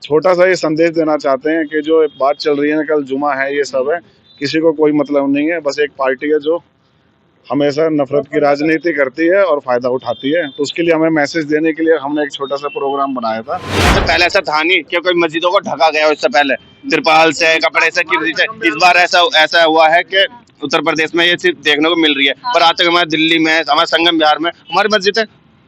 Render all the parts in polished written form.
छोटा सा ये संदेश देना चाहते हैं कि जो बात चल रही है ना, कल जुमा है, ये सब है, किसी को कोई मतलब नहीं है। बस एक पार्टी है जो हमेशा नफरत की राजनीति करती है और फायदा उठाती है। तो उसके लिए हमें मैसेज देने के लिए हमने एक छोटा सा प्रोग्राम बनाया था। इससे पहले ऐसा था नहीं कि कोई मस्जिदों को ढका गया हो, इससे पहले तिरपाल से, कपड़े से, किसी से। इस बार ऐसा हुआ है कि उत्तर प्रदेश में ये चीज देखने को मिल रही है। पर आज तक हमारे दिल्ली में, हमारे संगम बिहार में हमारी मस्जिद है,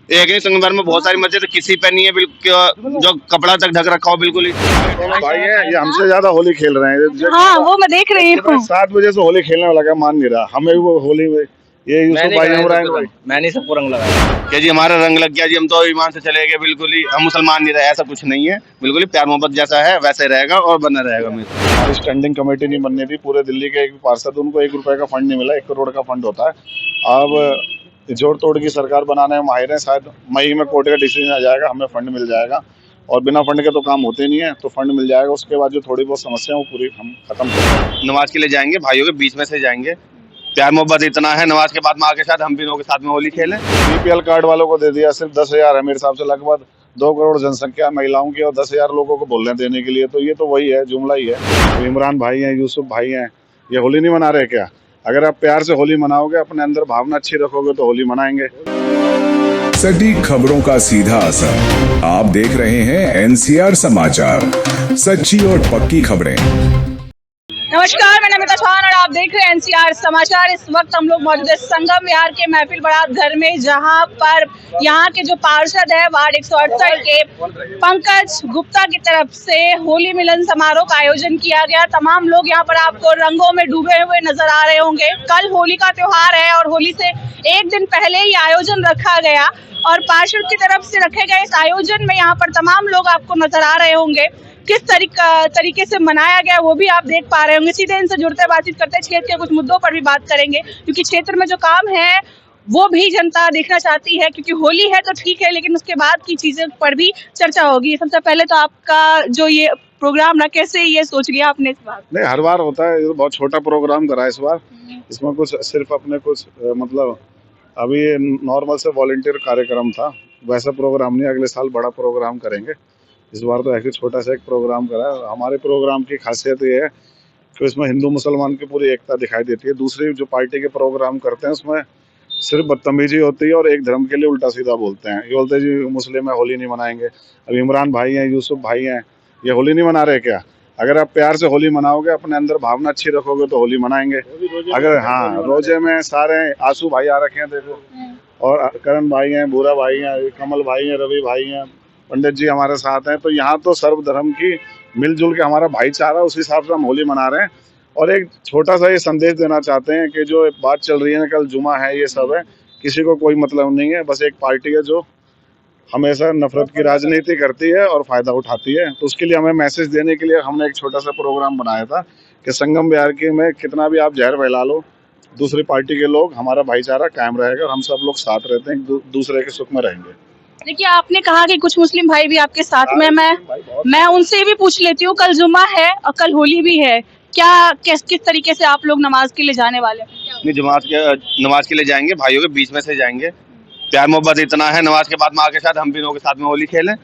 एक नहीं संगम बिहार में बहुत सारी मस्जिद है, किसी पे नहीं है बिल्कुल जो कपड़ा तक ढक रखा हो। बिल्कुल ही भाई है, ये हमसे ज्यादा होली खेल रहे हैं। हाँ, वो मैं देख रही हूँ। 7 बजे से होली खेलने वाला, मान नहीं रहा हमें वो होली में। ये यूसुफ भाई, इमरान भाई, मैंने सबको रंग लगाया कि जी हमारा रंग लग गया जी, हम तो ईमान से चले गए। बिल्कुल ही हम मुसलमान नहीं रहे, ऐसा कुछ नहीं है। बिल्कुल ही प्यार मोहब्बत जैसा है वैसे रहेगा और बना रहेगा। हमारी स्टैंडिंग कमेटी नहीं बननी थी। पूरे दिल्ली के एक पार्षद, उनको 1 रुपए का फंड नहीं मिला। 1 करोड़ का फंड होता है। अब जोड़ तोड़ की सरकार बनाने में माहिर है। शायद मई में कोर्ट का डिसीजन आ जाएगा, हमें फंड मिल जाएगा। और बिना फंड के तो काम होते नहीं है, तो फंड मिल जाएगा। उसके बाद जो थोड़ी बहुत समस्या है वो पूरी हम खत्म करेंगे। नमाज के लिए जाएंगे, भाइयों के बीच में से जाएंगे। प्यार मोहब्बत इतना है, नमाज के बाद में आके शायद हम भी लोगों के साथ में होली खेलें। बीपीएल कार्ड वालों को दे दिया, सिर्फ 10,000 है मेरे हिसाब से। लगभग 2 करोड़ जनसंख्या महिलाओं की और 10,000 लोगों को बोल रहे हैं देने के लिए। तो ये तो वही है, जुमला ही है। तो इमरान भाई हैं, यूसुफ भाई हैं, ये होली नहीं मना रहे क्या? अगर आप प्यार से होली मनाओगे, अपने अंदर भावना अच्छी रखोगे, तो होली मनाएंगे। सटीक खबरों का सीधा असर। आप देख रहे हैं एनसीआर समाचार, सच्ची और पक्की खबरें। नमस्कार, मैं नमिता चौहान और आप देख रहे हैं एनसीआर समाचार। इस वक्त हम लोग मौजूद है संगम विहार के महफिल बारात घर में, जहां पर यहाँ के जो पार्षद है वार्ड 168 के पंकज गुप्ता की तरफ से होली मिलन समारोह का आयोजन किया गया। तमाम लोग यहाँ पर आपको रंगों में डूबे हुए नजर आ रहे होंगे। कल होली का त्योहार है और होली से एक दिन पहले ही आयोजन रखा गया और पार्षद की तरफ से रखे गए इस आयोजन में यहाँ पर तमाम लोग आपको नजर आ रहे होंगे। किस तरीके से मनाया गया वो भी आप देख पा रहे होंगे। सीधे इनसे जुड़ते बातचीत करते हैं, क्षेत्र के कुछ मुद्दों पर भी बात करेंगे, क्योंकि क्षेत्र में जो काम है वो भी जनता देखना चाहती है। क्योंकि होली है तो ठीक है, लेकिन उसके बाद की चीजें पर भी चर्चा होगी। सबसे पहले तो आपका जो ये प्रोग्राम ना, कैसे ये सोच लिया आपने इस बार? नहीं, हर बार होता है, ये बहुत छोटा प्रोग्राम करा है इस बार। इसमें कुछ सिर्फ अपने कुछ मतलब अभी नॉर्मल से वॉलंटियर कार्यक्रम था, वैसा प्रोग्राम नहीं। अगले साल बड़ा प्रोग्राम करेंगे। इस बार तो ऐसे छोटा सा एक प्रोग्राम करा है। हमारे प्रोग्राम की खासियत ये है कि इसमें हिंदू मुसलमान की पूरी एकता दिखाई देती है। दूसरी जो पार्टी के प्रोग्राम करते हैं उसमें सिर्फ बदतमीजी होती है और एक धर्म के लिए उल्टा सीधा बोलते हैं। ये बोलते हैं जी मुस्लिम है, होली नहीं मनाएंगे। अब इमरान भाई हैं, यूसुफ भाई हैं, ये होली नहीं मना रहे क्या? अगर आप प्यार से होली मनाओगे, अपने अंदर भावना अच्छी रखोगे, तो होली मनाएंगे। अगर हाँ, रोजे में सारे आंसू भाई आ रखे हैं, देखो, और करण भाई हैं, भूरा भाई हैं, कमल भाई हैं, रवि भाई हैं, पंडित जी हमारे साथ हैं। तो यहाँ तो सर्वधर्म की मिलजुल के हमारा भाईचारा, उस हिसाब से हम होली मना रहे हैं। और एक छोटा सा ये संदेश देना चाहते हैं कि जो बात चल रही है ना, कल जुमा है, ये सब है, किसी को कोई मतलब नहीं है। बस एक पार्टी है जो हमेशा नफरत की राजनीति करती है और फायदा उठाती है। तो उसके लिए हमें मैसेज देने के लिए हमने एक छोटा सा प्रोग्राम बनाया था कि संगम विहार के में कितना भी आप जहर फैला लो, दूसरी पार्टी के लोग, हमारा भाईचारा कायम रहेगा और हम सब लोग साथ रहते हैं, दूसरे के सुख में रहेंगे। देखिए, आपने कहा कि कुछ मुस्लिम भाई भी आपके साथ में। मैं उनसे भी पूछ लेती हूँ, कल जुमा है और कल होली भी है, क्या किस तरीके से आप लोग नमाज के लिए जाने वाले हैं? नहीं, नमाज के लिए जाएंगे, भाइयों के बीच में से जाएंगे। प्यार मोहब्बत इतना है, नमाज के बाद में आके शायद हम भी लोगों के साथ में होली खेलें।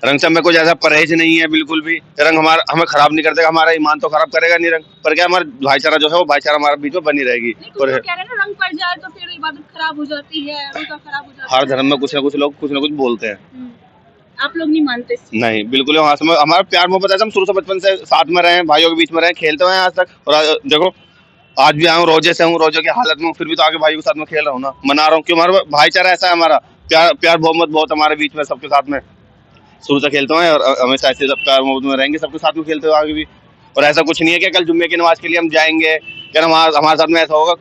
रंग से हमें कुछ ऐसा परहेज नहीं है, बिल्कुल भी। रंग हमें खराब नहीं कर देगा, हमारा ईमान तो खराब करेगा नहीं रंग, पर क्या हमारा भाईचारा जो है वो भाईचारा हमारे बीच में बनी रहेगी। और कह रहे हैं ना, रंग पड़ जाए तो फिर इबादत खराब हो जाती है, रोजा खराब हो जाता है। हर धर्म में कुछ ना कुछ लोग कुछ ना कुछ बोलते हैं। आप लोग नहीं मानते? नहीं, बिल्कुल। हमारा प्यार मोहब्बत ऐसा, हम शुरू से बचपन से साथ में रहे, भाइयों के बीच में रहे, खेलते हुए आज तक। और देखो, आज भी आया हूँ, रोजे से हूँ, रोजे की हालत में, फिर भी तो आगे भाइयों के साथ में खेल रहा हूँ ना, मना रहा हूँ। क्यों? हमारा भाईचारा ऐसा है, हमारा प्यार मोहब्बत बहुत हमारे बीच में, सबके साथ में शुरू से खेलते हैं और हमेशा ऐसे सब प्यार मोहब्बत में रहेंगे, सबके साथ में खेलते हुए आगे भी। और ऐसा कुछ नहीं है कि कल जुम्मे की नमाज के लिए हम जाएंगे, क्या हमारे साथ में ऐसा होगा।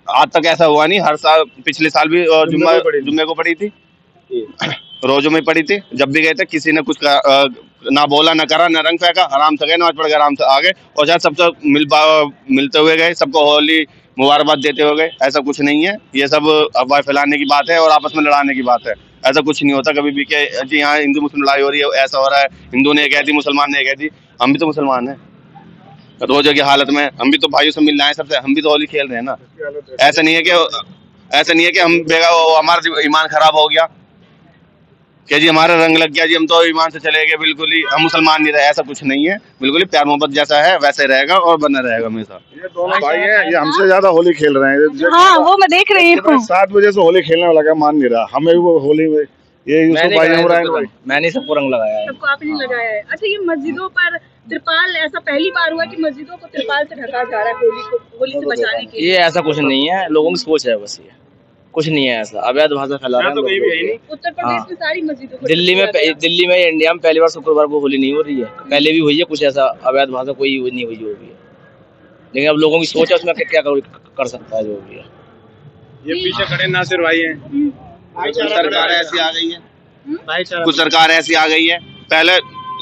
आज तक ऐसा हुआ नहीं। हर साल, पिछले साल भी जुम्मे को पड़ी थी, रोजों में पड़ी थी। जब भी गए थे, किसी ने कुछ ना बोला, ना करा, ना रंग फेंका, आराम से गए, नमाज पढ़ के आराम से आ गए और शायद सबसे मिलते हुए गए, सबको होली मुबारकबाद देते हुए गए। ऐसा कुछ नहीं है, ये सब अफवाह फैलाने की बात है और आपस में लड़ाने की बात है। ऐसा कुछ नहीं होता कभी भी कि जी यहाँ हिंदू मुस्लिम लड़ाई हो रही है, ऐसा हो रहा है, हिंदू ने कह दी, मुसलमान ने कह दी। हम भी तो मुसलमान हैं, रोजे की हालत में हम भी तो भाइयों से मिलना है सबसे, हम भी तो होली खेल रहे हैं ना। ऐसा नहीं है कि हम हमारा ईमान खराब हो गया। क्या जी हमारा रंग लग गया जी, हम तो ईमान से चले गए, बिल्कुल ही हम मुसलमान नहीं रहे, ऐसा कुछ नहीं है। बिल्कुल ही प्यार मोहब्बत जैसा है वैसे रहेगा और बना रहेगा हमेशा। ये दोनों भाई हैं, ये हमसे ज्यादा होली खेल रहे हैं। हाँ वो मैं देख रही हूँ। 7 बजे से होली खेलने वाला, मान नहीं रहा। हमें वो होली में ये यूसुफ भाई, इमरान भाई, मैंने सबको रंग लगाया है। सबको आपने लगाया है। अच्छा, ये मस्जिदों पर त्रिपाल, ऐसा पहली बार हुआ कि मस्जिदों को त्रिपाल से ढका जा रहा है होली से बचाने के लिए? ये ऐसा कुछ नहीं है, लोगों की सोच है बस, ये कुछ नहीं है ऐसा। अवैध भाषा फैला रहे हैं लोग। उत्तर प्रदेश में सारी मस्जिदों को दिल्ली में इंडिया में पहली बार शुक्रवार को होली नहीं हो रही है, पहले भी हुई है कुछ ऐसा अवैध भाषा कोई नहीं हुई होगी, लेकिन अब लोगों की सोच है उसमें क्या कर सकता है जो भी है। ये पीछे खड़े नासिर भाई हैं। सरकार ऐसी आ गई है, कुछ सरकार ऐसी आ गई है। पहले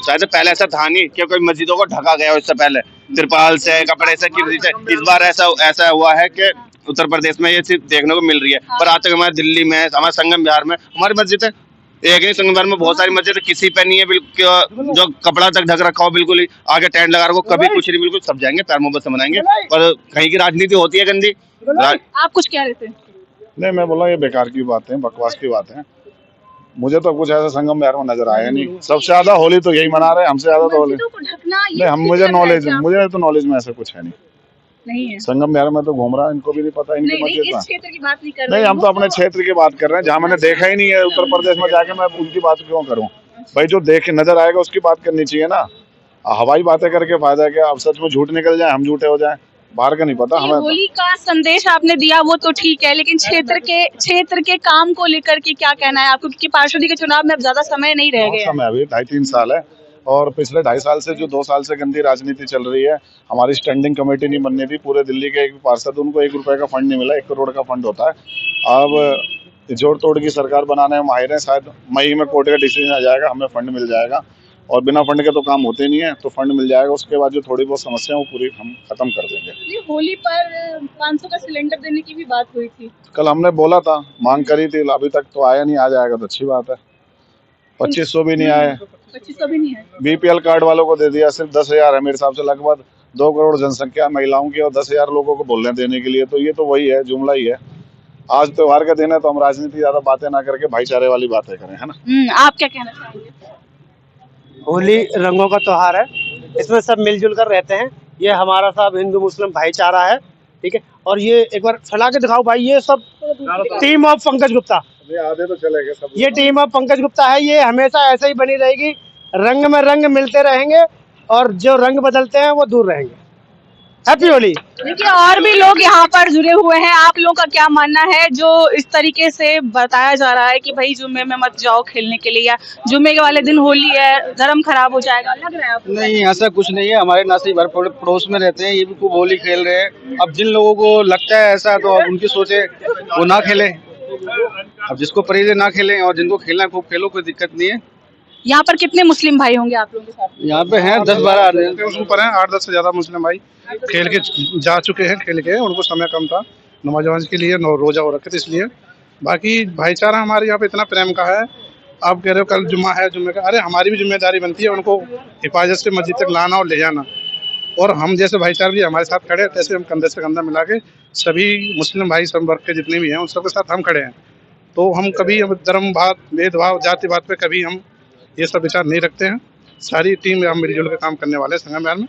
शायद पहले ऐसा था नहीं कि कोई मस्जिदों को ढका गया, इससे पहले त्रिपाल से, कपड़े से, किसी से। इस बार ऐसा हुआ है कि उत्तर प्रदेश में ये चीज देखने को मिल रही है। पर आज तक हमारे दिल्ली में, हमारे संगम बिहार में हमारी मस्जिद है एक नहीं, संगम बिहार में बहुत सारी मस्जिद है, किसी पे नहीं है बिल्कुल जो कपड़ा तक ढक रखा हो, बिल्कुल ही आगे टेंट लगा रखो, कभी कुछ नहीं, बिल्कुल सब जाएंगे प्यार मोहब्बत से मनाएंगे। पर कहीं की राजनीति होती है गंदी। आप कुछ कह रहे थे? नहीं, मैं बोला ये बेकार की बातें, बकवास की बातें। मुझे तो कुछ ऐसा संगम बिहार में नजर आया नहीं। सबसे ज्यादा होली तो यही मना रहे हैं, हमसे ज्यादा तो होली नहीं। हम मुझे तो नॉलेज में ऐसा कुछ है नहीं है। संगम बिहार में तो घूम रहा है, इनको भी नहीं पता इनकी मस्जिद इस क्षेत्र की बात नहीं कर रहे। नहीं, हम तो अपने क्षेत्र की बात कर रहे हैं, जहाँ मैंने देखा ही नहीं है उत्तर प्रदेश में जाके मैं उनकी बात क्यों करूँ भाई? जो देख के नजर आएगा उसकी बात करनी चाहिए ना। हवाई बातें करके फायदा क्या? अब सच में झूठ निकल जाए, हम झूठे हो जाए, बाहर का नहीं पता हमें। होली का संदेश आपने दिया वो तो ठीक है, लेकिन क्षेत्र के काम को लेकर के क्या कहना है आपको? क्योंकि पार्षदी के चुनाव में अब ज्यादा समय नहीं रह गया। समय अभी 2.5-3 साल है, और पिछले 2.5 साल से जो 2 साल से गंदी राजनीति चल रही है। हमारी स्टैंडिंग कमेटी नहीं बननी थी, पूरे दिल्ली के एक पार्षद, उनको 1 रुपए का फंड नहीं मिला, 1 करोड़ का फंड होता है। अब जोड़ तोड़ की सरकार बनाने में माहिर है, शायद मई में कोर्ट का डिसीजन आ जाएगा, हमें फंड मिल जाएगा। और बिना फंड के तो काम होते नहीं है, तो फंड मिल जाएगा, उसके बाद जो थोड़ी बहुत समस्या है वो पूरी हम खत्म कर देंगे। होली पर 500 का सिलेंडर देने की भी बात हुई थी, कल हमने बोला था, मांग करी थी, अभी तक तो आया नहीं। आ जाएगा तो अच्छी बात है। 2500 भी नहीं आए, 2500 भी नहीं है। बीपीएल कार्ड वालों को दे दिया, सिर्फ 10,000 है मेरे हिसाब से। लगभग 2 करोड़ जनसंख्या महिलाओं की, और 10,000 लोगों को बोल रहे हैं देने के लिए, तो ये तो वही है, जुमला ही है। आज त्योहार का दिन है, तो हम राजनीति ज्यादा बातें ना करके भाईचारे वाली बातें करें, है ना? आप क्या कहना चाहेंगे? होली रंगों का त्योहार है, इसमें सब मिलजुल कर रहते हैं। ये हमारा सब हिंदू मुस्लिम भाईचारा है, ठीक है। और ये एक बार फैला के दिखाओ भाई, ये सब टीम ऑफ पंकज गुप्ता, आधे तो चले गए सब। ये टीम ऑफ पंकज गुप्ता है, ये हमेशा ऐसे ही बनी रहेगी। रंग में रंग मिलते रहेंगे, और जो रंग बदलते हैं वो दूर रहेंगे। हैप्पी होली। देखिए, और भी लोग यहाँ पर जुड़े हुए हैं। आप लोगों का क्या मानना है जो इस तरीके से बताया जा रहा है कि भाई जुम्मे में मत जाओ खेलने के लिए, या जुम्मे के वाले दिन होली है, धर्म खराब हो जाएगा, लग रहा है आपको? नहीं, ऐसा कुछ नहीं है। हमारे नासिर भर पड़ोस में रहते हैं, ये भी खूब होली खेल रहे हैं। अब जिन लोगों को लगता है ऐसा, तो अब उनकी सोचे वो ना खेले। अब जिसको परहेज है ना खेले, और जिनको खेलना खूब खेलो, कोई दिक्कत नहीं है। यहाँ पर कितने मुस्लिम भाई होंगे आप लोगों के साथ? यहाँ पे हैं 10-12 आदमी। ऊपर हैं 8-10 से ज्यादा मुस्लिम भाई खेल के जा चुके हैं, खेल के उनको समय कम था नमाज के लिए, रोजा हो रखे थे इसलिए। बाकी भाईचारा हमारे यहाँ पे इतना प्रेम का है। आप कह रहे हो कल जुम्मा है, जुम्मे का, अरे हमारी भी जिम्मेदारी बनती है उनको हिफाजत से मस्जिद तक लाना और ले जाना। और हम जैसे भाईचारा भी हमारे साथ खड़े हैं, तैसे हम कंधे से कंधा मिला के सभी मुस्लिम भाई सब वर्ग के जितने भी हैं उन सबके साथ हम खड़े हैं। तो हम कभी धर्म भाव, भेदभाव, जाति बात पे कभी हम ये सब विचार नहीं रखते हैं। सारी टीम हम मिलजुल के काम करने वाले हैं संगम बिहार में।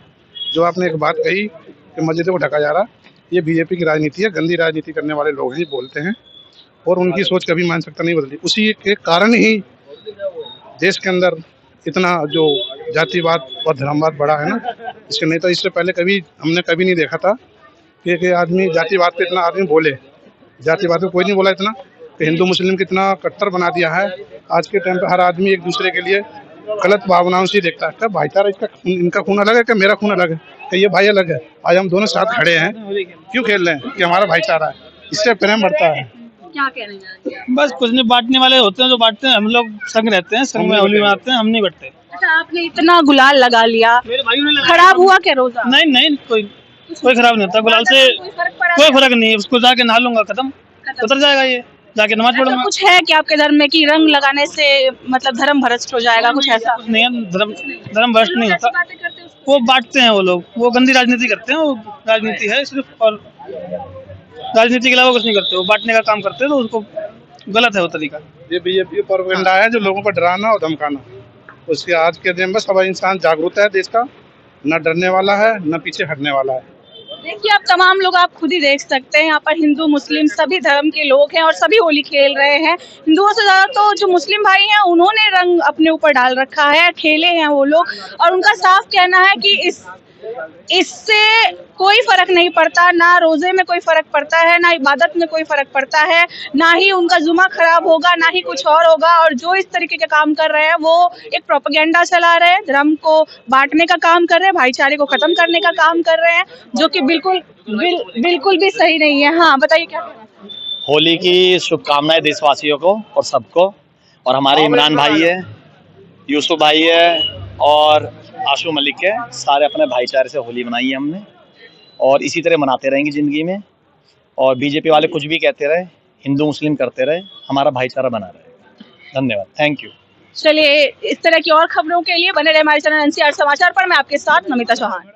जो आपने एक बात कही कि मस्जिदों को ढका जा रहा, ये बीजेपी की राजनीति है, गंदी राजनीति करने वाले लोग ही बोलते हैं, और उनकी सोच कभी मानसिकता नहीं बदली। उसी के कारण ही देश के अंदर इतना जो जातिवाद और धर्मवाद बढ़ा है ना, इसके नहीं तो इससे पहले हमने कभी नहीं देखा था कि आदमी जातिवाद पे इतना आदमी बोले। जातिवाद पे कोई नहीं बोला इतना कि हिंदू मुस्लिम कितना कट्टर बना दिया है। आज के टाइम पे हर आदमी एक दूसरे के लिए गलत भावनाओं से देखता है। क्या भाईचारा, इनका खून अलग है, क्या मेरा खून अलग है, क्या ये भाई अलग है? आज हम दोनों साथ खड़े हैं, क्यों खेल रहे हैं? कि हमारा भाईचारा है, इससे प्रेम बढ़ता है। क्या कहना चाहेंगे? बस कुछ नहीं, बांटने वाले होते हैं जो बांटते हैं। हम लोग संग रहते हैं, संग में होली मनाते हैं, हम नहीं बटते। अच्छा, आपने इतना गुलाल लगा लिया, मेरे भाइयों ने खराब हुआ क्या रोजा? नहीं, कोई खराब नहीं होता। गुलाल से कोई फर्क नहीं है। उसको जाके नहा लूंगा, खत्म, उतर जाएगा। ये जाके नमाज पढ़ूंगा। कुछ है कि आपके धर्म में कि रंग लगाने से मतलब धर्म भ्रष्ट हो जाएगा, कुछ ऐसा? कुछ नहीं है, धर्म भ्रष्ट नहीं होता। वो बांटते हैं, वो लोग वो गंदी राजनीति करते हैं। वो राजनीति है सिर्फ, और राजनीति के अलावा कुछ नहीं करते। वो बांटने का काम करते हैं, तो उसको गलत है वो तरीका। ये बीजेपी का प्रोपेगेंडा है जो लोगों को डराना और धमकाना। उसके आज के दिन में सब इंसान जागरूक है देश का, न डरने वाला है न पीछे हटने वाला है। देखिए आप तमाम लोग आप खुद ही देख सकते हैं, यहाँ पर हिंदू मुस्लिम सभी धर्म के लोग हैं और सभी होली खेल रहे हैं। हिंदुओं से ज्यादा तो जो मुस्लिम भाई हैं उन्होंने रंग अपने ऊपर डाल रखा है, खेले हैं वो लोग, और उनका साफ कहना है कि इससे कोई फर्क नहीं पड़ता, ना रोजे में कोई फर्क पड़ता है, ना इबादत में कोई फर्क पड़ता है, ना ही उनका जुमा खराब होगा, ना ही कुछ और होगा। और जो इस तरीके के काम कर रहे हैं वो एक प्रोपेगेंडा चला रहे हैं, धर्म को बांटने का काम कर रहे हैं, भाईचारे को खत्म करने का काम कर रहे हैं, जो कि बिल्कुल भी सही नहीं है। हाँ बताइए क्या कहना है? होली की शुभकामनाएं देशवासियों को और सबको, और हमारे इमरान भाई है, यूसुफ भाई है और आशु मलिक है, सारे अपने भाईचारे से होली मनाई है हमने और इसी तरह मनाते रहेंगे ज़िंदगी में। और बीजेपी वाले कुछ भी कहते रहे, हिंदू मुस्लिम करते रहे, हमारा भाईचारा बना रहेगा। धन्यवाद, थैंक यू। चलिए इस तरह की और खबरों के लिए बने रहे हमारे चैनल एनसीआर समाचार पर। मैं आपके साथ नमिता चौहान।